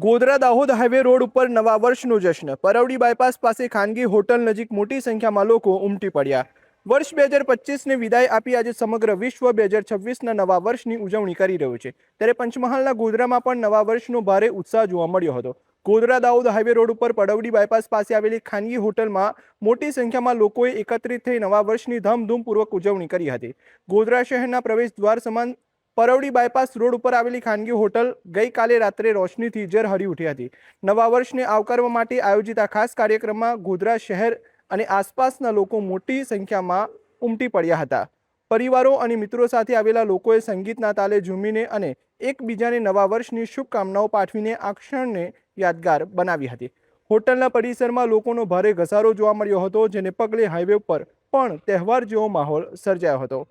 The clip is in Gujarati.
ગોધરા દાહોદ હાઈવે રોડ ઉપર નવા વર્ષનો જશ્ન. પરવડી બાયપાસ પાસે ખાનગી હોટલ નજીક મોટી સંખ્યામાં લોકો ઉમટી પડ્યા. વર્ષ 2025ને વિદાય આપી આજે સમગ્ર વિશ્વ 2026ના નવા વર્ષની ઉજવણી કરી રહ્યું છે. ત્યારે પંચમહાલના ગોધરામાં પણ નવા વર્ષનો ભારે ઉત્સાહ જોવા મળ્યો હતો. ગોધરા દાહોદ હાઈવે રોડ ઉપર પરવડી બાયપાસ પાસે આવેલી ખાનગી હોટલમાં મોટી સંખ્યામાં લોકોએ એકત્રિત થઈ નવા વર્ષની ધામધૂમપૂર્વક ઉજવણી કરી હતી. ગોધરા શહેરના પ્રવેશ દ્વાર સમાન પરવડી બાયપાસ રોડ ઉપર આવેલી ખાનગી હોટલ ગઈકાલે રાત્રે રોશનીથી ઝરહરી ઉઠી હતી. નવા વર્ષને આવકારવા માટે આયોજિત આ ખાસ કાર્યક્રમમાં ગોધરા શહેર અને આસપાસના લોકો મોટી સંખ્યામાં ઉમટી પડ્યા હતા. પરિવારો અને મિત્રો સાથે આવેલા લોકોએ સંગીતના તાલે ઝૂમીને અને એકબીજાને નવા વર્ષની શુભકામનાઓ પાઠવીને આ ક્ષણને યાદગાર બનાવી હતી. હોટલના પરિસરમાં લોકોનો ભારે ઘસારો જોવા મળ્યો હતો, જેને પગલે હાઈવે પર પણ તહેવાર જેવો માહોલ સર્જાયો હતો.